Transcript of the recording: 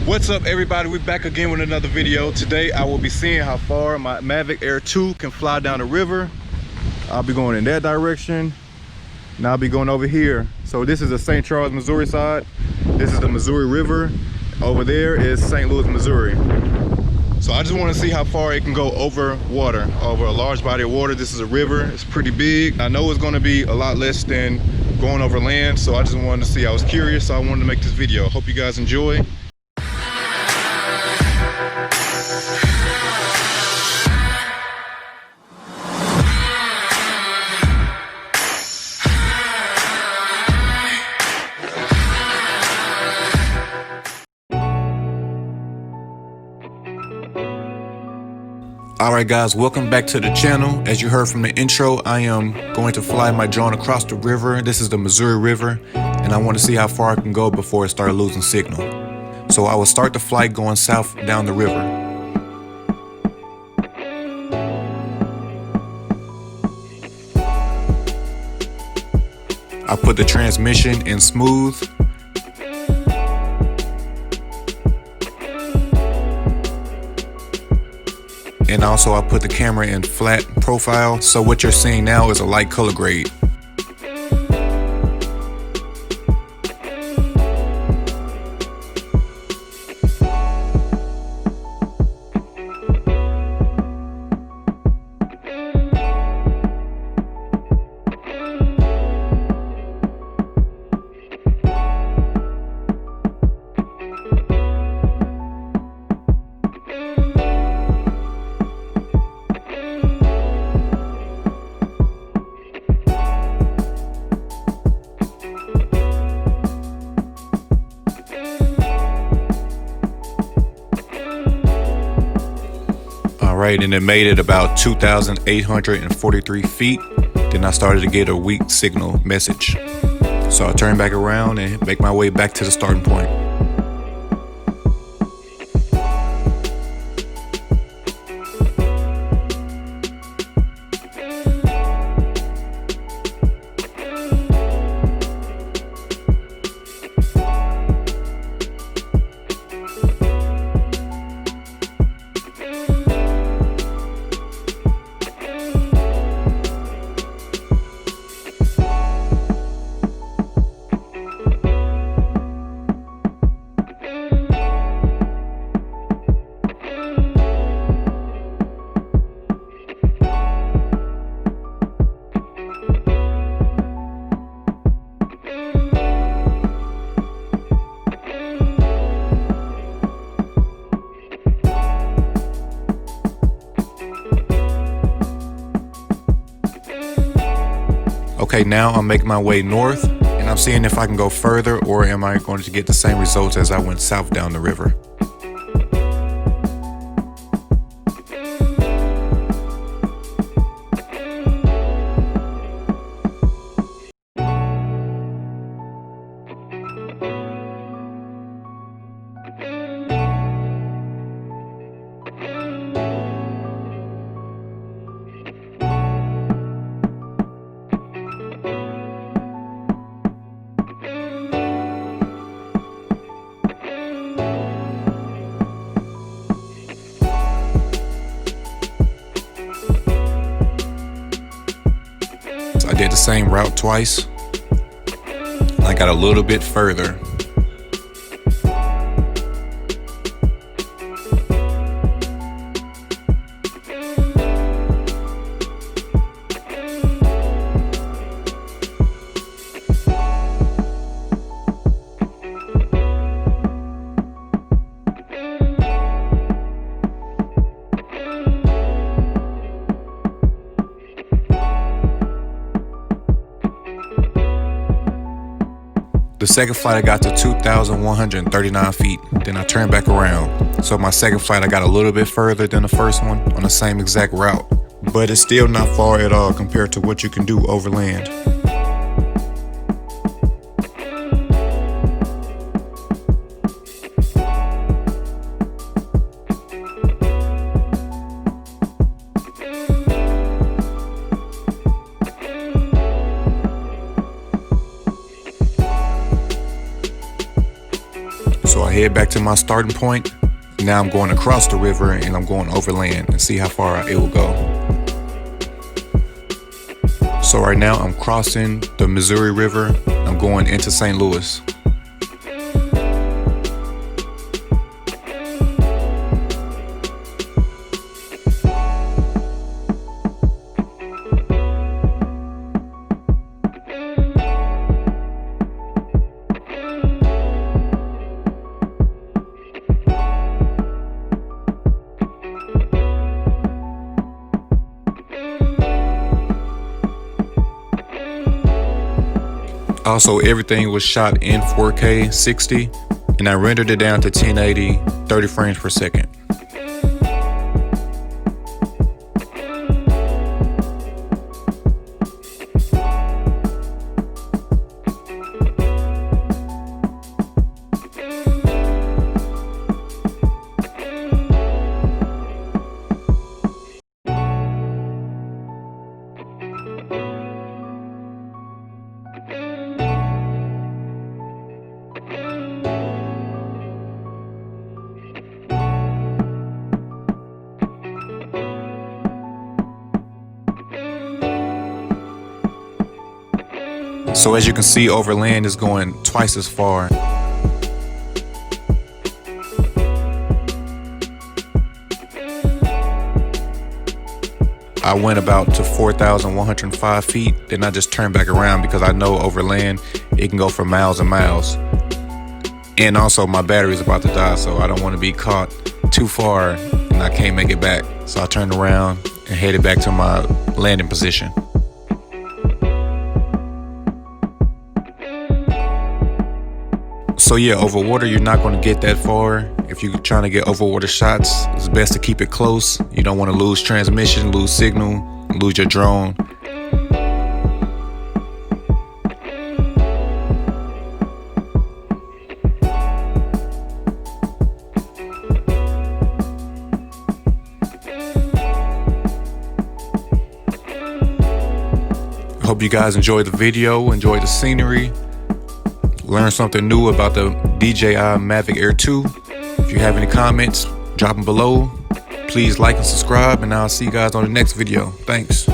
What's up, everybody? We're back again with another video. Today I will be seeing how far my Mavic Air 2 can fly down the river. I'll be going in that direction and I'll be going over here. So this is the St. Charles, Missouri side. This is the Missouri River. Over there is St. Louis, Missouri. So I just want to see how far it can go over water, over a large body of water. This is a river, it's pretty big. I know it's going to be a lot less than going over land, so I just wanted to see. I was curious, so I wanted to make this video. Hope you guys enjoy. Alright guys, welcome back to the channel. As you heard from the intro, I am going to fly my drone across the river. This is the Missouri River, and I want to see how far I can go before it starts losing signal. So I will start the flight going south down the river. I put the transmission in smooth. And also I put the camera in flat profile, so what you're seeing now is a light color grade. Alright, and it made it about 2,843 feet. Then I started to get a weak signal message. So I turned back around and make my way back to the starting point. Okay, now I'm making my way north, and I'm seeing if I can go further, or am I going to get the same results as I went south down the river. I did the same route twice. I got a little bit further. The second flight I got to 2,139 feet, then I turned back around. So my second flight I got a little bit further than the first one on the same exact route, but it's still not far at all compared to what you can do over land. head back to my starting point. Now I'm going across the river and I'm going overland and see how far it will go. So right now I'm crossing the Missouri River. I'm going into St. Louis. Also, everything was shot in 4K 60, and I rendered it down to 1080, 30 frames per second. So as you can see, overland is going twice as far. I went about to 4,105 feet, then I just turned back around because I know overland, it can go for miles and miles. And also my battery is about to die, so I don't want to be caught too far and I can't make it back. So I turned around and headed back to my landing position. So yeah, over water, you're not going to get that far. If you're trying to get overwater shots, it's best to keep it close. You don't want to lose transmission, lose signal, lose your drone. Hope you guys enjoyed the video, enjoyed the scenery. Learn something new about the DJI MAVIC Air 2. If you have any comments, drop them below. Please like and subscribe, and I'll see you guys on the next video. Thanks.